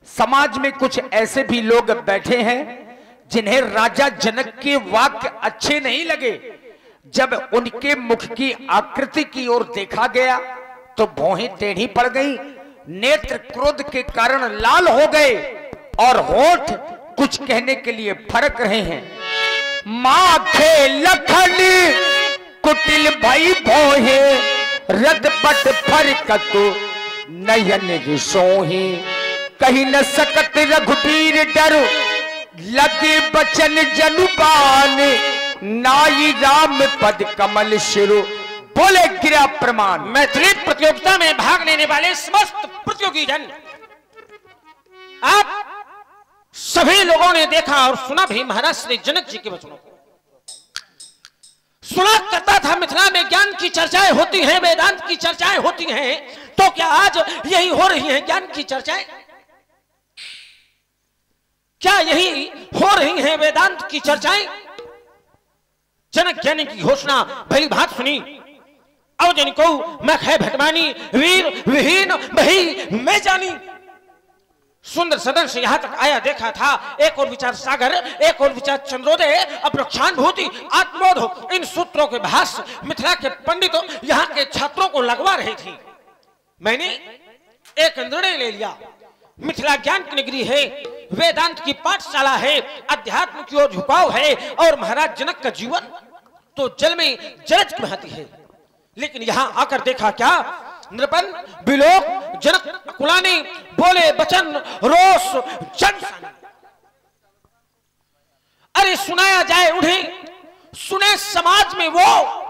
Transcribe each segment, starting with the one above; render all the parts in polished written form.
समाज में कुछ ऐसे भी लोग बैठे हैं जिन्हें राजा जनक के वाक्य अच्छे नहीं लगे। जब उनके मुख की आकृति की ओर देखा गया तो भौहें टेढ़ी पड़ गई, नेत्र क्रोध के कारण लाल हो गए और होठ कुछ कहने के लिए फरक रहे हैं। माथे लखन कुटिल भई भौहे, रदपट फरकत नयन सोहे, कहीं न सकत रघुबीर डर, लगे बचन जनुबान, नाई राम पद कमल शिरो। बोले गिरा प्रमाण। मैथिली प्रतियोगिता में भाग लेने वाले समस्त प्रतियोगी जन, आप सभी लोगों ने देखा और सुना भी महाराज श्री जनक जी के वचनों को। सुना करता था मिथिला में ज्ञान की चर्चाएं होती हैं, वेदांत की चर्चाएं होती हैं, तो क्या आज यही हो रही हैं ज्ञान की चर्चाएं? क्या यही हो रही हैं वेदांत की चर्चाएं? जनक ज्ञानी की घोषणा भली बात सुनी, अवजन को मैं खे भटमानी, वीर विहीन बही मैं जानी। सुंदर सदन से यहां तक आया देखा था, एक और विचार सागर, एक और विचार चंद्रोदय, अप्रक्षानुभूति, आत्मोध, इन सूत्रों के भाष्य मिथिला के पंडित यहां के छात्रों को लगवा रहे थे। मैंने एक निर्णय ले लिया, मिथिला ज्ञान की नगरी है, वेदांत की पाठशाला है, अध्यात्म की ओर झुकाव है और महाराज जनक का जीवन तो जल में जलज की भांति है। लेकिन यहां आकर देखा क्या, नृपन बिलोक जनक कुलानी, बोले बचन रोष जन। अरे सुनाया जाए उन्हें, सुने समाज में वो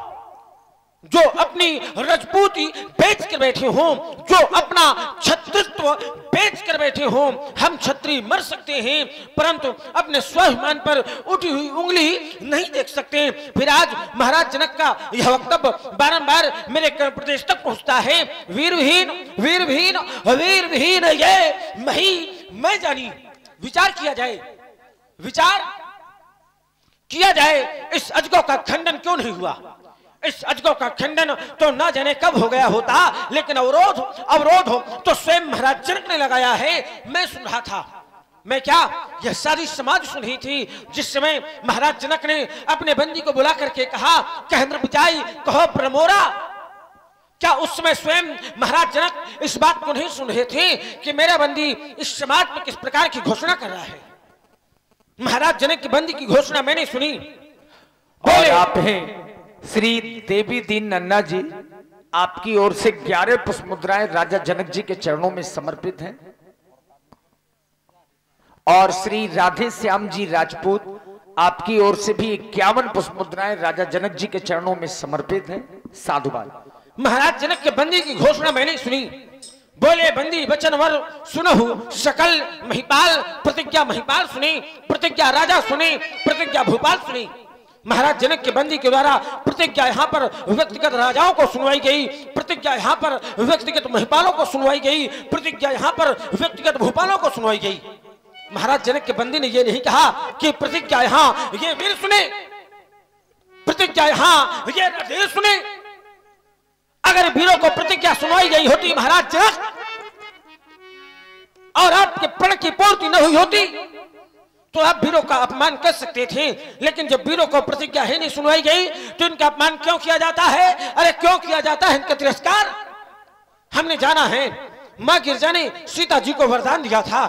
जो अपनी रजपूती बेच कर बैठे हों, जो अपना क्षत्रित्व बेच कर बैठे हों। हम क्षत्रिय मर सकते हैं परंतु अपने स्वाभिमान पर उठी हुई उंगली नहीं देख सकते। फिर आज महाराज जनक का यह वक्तव्य बारंबार मेरे प्रदेश तक पहुंचता है, वीर विहीन वीर विहीन वीर विहीन ये मही मैं जानी। विचार किया जाए, विचार किया जाए, इस अजगों का खंडन क्यों नहीं हुआ? इस अजगों का खंडन तो ना जाने कब हो गया होता, लेकिन अवरोध हो तो स्वयं महाराज जनक ने लगाया है। मैं सुन रहा था, मैं क्या, यह सारी समाज सुन रही थी जिस समय महाराज जनक ने अपने बंदी को बुला करके कहा, कह नृपजाई कहो प्रमोरा। क्या उस समय स्वयं महाराज जनक इस बात को नहीं सुन रहे थे कि मेरा बंदी इस समाज में किस प्रकार की घोषणा कर रहा है? महाराज जनक की बंदी की घोषणा मैंने सुनी। और आप हैं श्री देवी दीन नन्ना जी, आपकी ओर से 11 पुष्प मुद्राएं राजा जनक जी के चरणों में समर्पित हैं और श्री राधे श्याम जी राजपूत, आपकी ओर से भी 51 पुष्प मुद्राएं राजा जनक जी के चरणों में समर्पित हैं। साधुवाद। महाराज जनक के बंदी की घोषणा मैंने सुनी। बोले बंदी वचन वर सुनहु सकल महिपाल, प्रतिज्ञा महिपाल सुनी, प्रतिज्ञा राजा सुनी, प्रतिज्ञा भूपाल सुनी। महाराज जनक के बंदी के द्वारा प्रतिज्ञा यहाँ पर व्यक्तिगत राजाओं को सुनवाई गई, प्रतिज्ञा यहाँ पर व्यक्तिगत महिपालों को सुनवाई गई, प्रतिज्ञा यहाँ पर व्यक्तिगत भूपालों को सुनवाई गई। महाराज जनक के बंदी ने यह नहीं कहा कि प्रतिज्ञा यहाँ ये वीर सुने, प्रतिज्ञा यहाँ ये राधे सुने। अगर वीरों को प्रतिज्ञा सुनवाई गई होती महाराज जनक और आपके प्रण की पूर्ति न हुई होती तो आप वीरों का अपमान कर सकते थे, लेकिन जब वीरों को प्रतिज्ञा ही नहीं सुनवाई गई तो इनका अपमान क्यों किया जाता है? अरे क्यों किया जाता है इनका तिरस्कार? हमने जाना है मां गिरजा ने सीता जी को वरदान दिया था,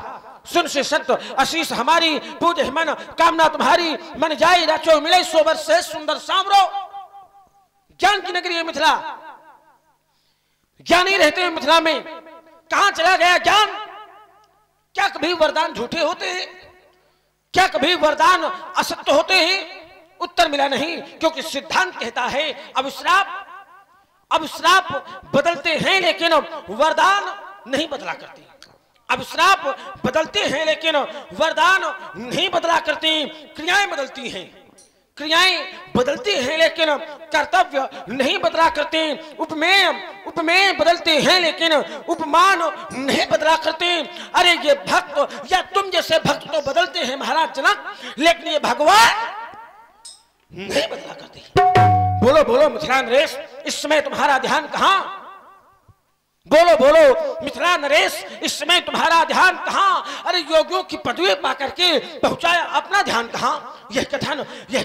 सुन से सत्य आशीष हमारी, पूजे मन कामना तुम्हारी, मन जाई राचो मिले सोबर से सुंदर सांवरो। ज्ञान की नगरी है मिथिला, ज्ञानी रहते हैं मिथिला में। कहां चला गया ज्ञान? क्या कभी वरदान झूठे होते हैं? क्या कभी वरदान असत्य होते हैं? उत्तर मिला नहीं, क्योंकि सिद्धांत कहता है अब श्राप बदलते हैं लेकिन वरदान नहीं बदला करते। अब श्राप बदलते हैं लेकिन वरदान नहीं बदला करते। क्रियाएं बदलती हैं, क्रियाएं बदलती हैं लेकिन कर्तव्य नहीं बदला करते। उपमेय बदलते हैं लेकिन उपमान नहीं बदला करते। अरे ये भक्त या तुम जैसे भक्त तो बदलते हैं महाराज जनक, लेकिन ये भगवान नहीं बदला करते। बोलो बोलो मिथिला नरेश, इस समय तुम्हारा ध्यान कहां? बोलो बोलो मिथिला नरेश, इस समय तुम्हारा ध्यान कहाँ? अरे योगियों की पदवी पा करके पहुंचाया, अपना ध्यान कहाँ? यह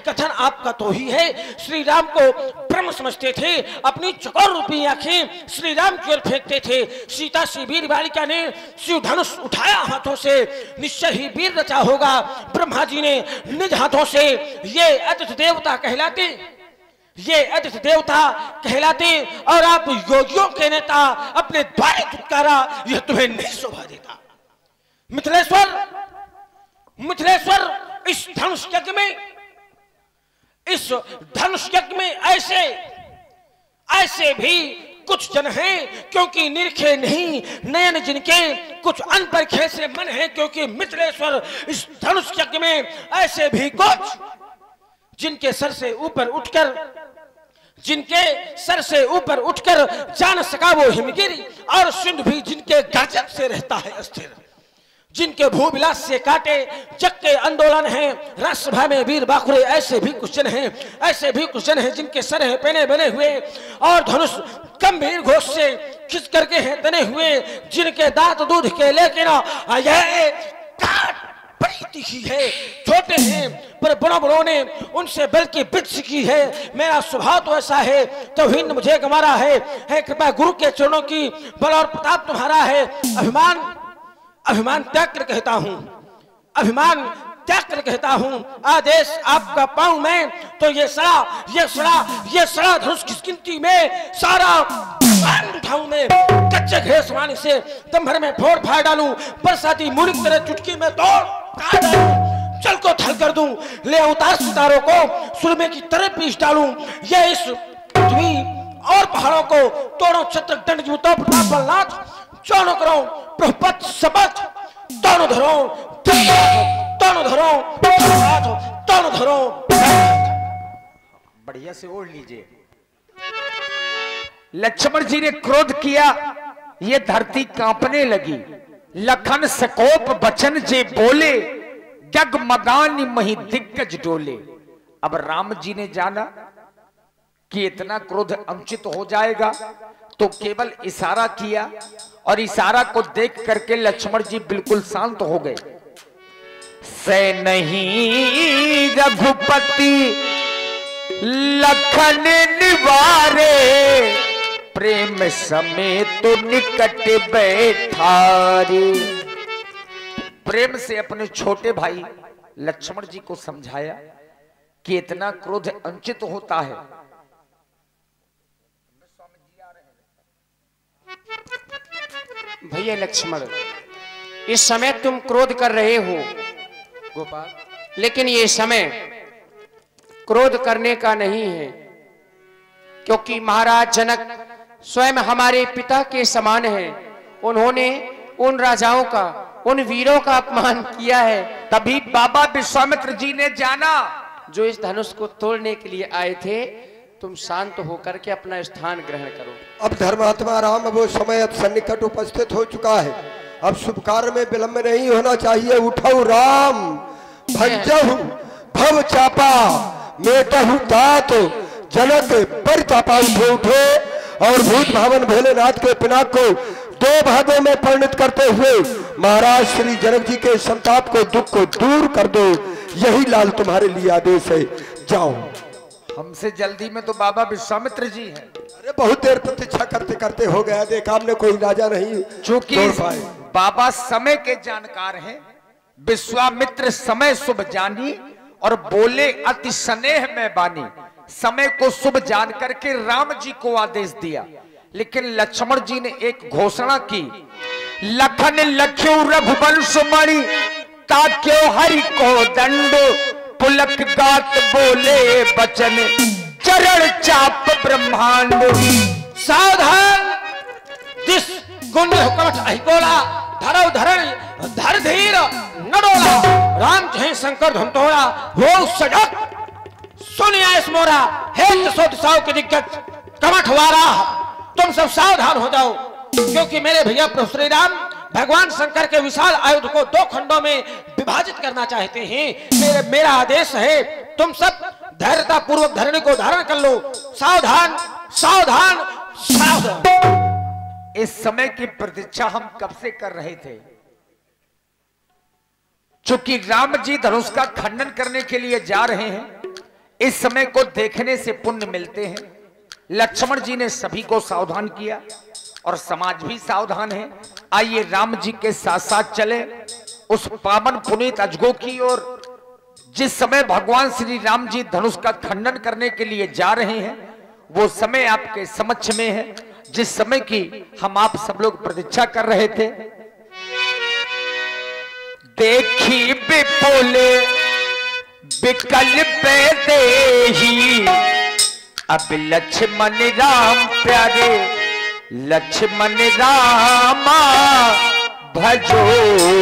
कथन आपका तो ही है। श्री राम को ब्रह्म समझते थे, अपनी चकोर रूपी आंखें श्री राम की ओर फेंकते थे। सीता सी वीर बालिका ने शिव धनुष उठाया हाथों से, निश्चय ही वीर रचा होगा। ब्रह्मा जी ने निज हाथों से, ये अतिथि देवता कहलाते, ये अतिथि देवता कहलाते, और आप योगियों के नेता अपने द्वारे धुतकारा, यह तुम्हें नहीं शोभा देता। मिथिलेश्वर इस धनुष यज्ञ में ऐसे भी कुछ जन हैं, क्योंकि निरखे नहीं नयन जिनके, कुछ अनपरखे से मन है, क्योंकि मिथिलेश्वर इस धनुष यज्ञ में ऐसे भी कुछ जिनके सर से ऊपर उठकर जान सका वो हिमगिरी, और सिंधु भी जिनके गर्जन से रहता है अस्थिर, जिनके भूविलास से काटे जग के आंदोलन हैं। राज्यसभा में वीर बाखुरे ऐसे भी कुछ जन हैं जिनके सर है पहने बने हुए, और धनुष गंभीर घोष से खिंच करके हैं तने हुए, जिनके दांत दूध के, लेकिन बड़ी तीखी है, छोटे हैं पर बड़ों ने उनसे बल्कि बिद सीखी है। मेरा स्वभाव तो ऐसा है, तौहीन मुझे गंवारा है कृपा गुरु के चरणों की, बल और प्रताप तुम्हारा है। अभिमान त्याग कर कहता हूं, आदेश आपका पाऊं मैं, तो ये सड़ा धनुष की गिनती में सारा उठाऊं मैं, कच्चे घेर समाने से दम भर में फोड़ फाड़ डालूं, बरसाती मूरी की तरह चुटकी में तोड़ काट डालूं, जल को थल कर दूं, ले उतार सितारों को सुरमे की तरह पीस डालूं। ये इस पृथ्वी और पहाड़ों को तोड़ो, छत्र दंड जूतों प्रताप बलनाथ, चौनो करो प्रपत सबक, दोनों धरो। बढ़िया से ओढ़ लीजिए। लक्ष्मण जी ने क्रोध किया, ये धरती कांपने लगी। लखन सकोप बचन जे बोले, जगमगानी मही दिग्गज डोले। अब राम जी ने जाना कि इतना क्रोध अनुचित हो जाएगा, तो केवल इशारा किया, और इशारा को देख करके लक्ष्मण जी बिल्कुल शांत हो गए। से नहीं रघुपति लखन निवारे, प्रेम समेत तो निकट बैठारे। प्रेम से अपने छोटे भाई लक्ष्मण जी को समझाया कि इतना क्रोध अनुचित होता है। भैया लक्ष्मण, इस समय तुम क्रोध कर रहे हो गोपाल, लेकिन ये समय क्रोध करने का नहीं है, क्योंकि महाराज जनक स्वयं हमारे पिता के समान हैं। उन्होंने उन राजाओं का, उन वीरों का अपमान किया है। तभी बाबा विश्वामित्र जी ने जाना, जो इस धनुष को तोड़ने के लिए आए थे, तुम शांत होकर के अपना स्थान ग्रहण करो। अब धर्मात्मा राम वो समय अब सन्निकट उपस्थित हो चुका है। अब शुभ कार्य में विलंब नहीं होना चाहिए। उठो राम, भंजहु भव चापा, मेटहु तात, जनक परितापा। उठे और भूत भावन भोलेनाथ के पिनाक को दो भागों में परिणत करते हुए महाराज श्री जनक जी के संताप को, दुख को दूर कर दो। यही लाल तुम्हारे लिए आदेश है, जाओ। हमसे जल्दी में तो बाबा विश्वामित्र जी हैं। अरे बहुत देर प्रतीक्षा करते करते हो गया, देखा हमने कोई राजा नहीं चूंकि बाबा समय के जानकार हैं। विश्वामित्र समय शुभ जानी और बोले अति स्नेह में बानी। समय को शुभ जान करके राम जी को आदेश दिया, लेकिन लक्ष्मण जी ने एक घोषणा की, लखन लख्यो रघुवंश मणि, ताक्यो हरि को दंड, पुलक गात बोले बचन, चरण चाप ब्रह्मांड। सावधान, दिस गुंड हुकमत अहिकोला, धरव धरण धर धीर नडोला, राम चाहे शंकर धमतोड़ा, हो सजग सुनिया इस मोरा, हे दसो दिशाओं के दिग्गज कमठवारा, तुम सब सावधान हो जाओ, क्योंकि मेरे भैया प्रभु श्री राम भगवान शंकर के विशाल आयुध को दो खंडों में विभाजित करना चाहते हैं। मेरा आदेश है, तुम सब धैर्यता पूर्वक धरणी को धारण कर लो। सावधान सावधान सावधान। इस समय की प्रतीक्षा हम कब से कर रहे थे। चूंकि राम जी धनुष का खंडन करने के लिए जा रहे हैं, इस समय को देखने से पुण्य मिलते हैं। लक्ष्मण जी ने सभी को सावधान किया और समाज भी सावधान है। आइए राम जी के साथ साथ चले उस पावन पुनीत अजगो की ओर, जिस समय भगवान श्री राम जी धनुष का खंडन करने के लिए जा रहे हैं। वो समय आपके समक्ष में है, जिस समय की हम आप सब लोग प्रतीक्षा कर रहे थे। देखी विपुल विकल्प देही, अब लक्ष्मण राम प्यारे लक्ष्मण रामा भजो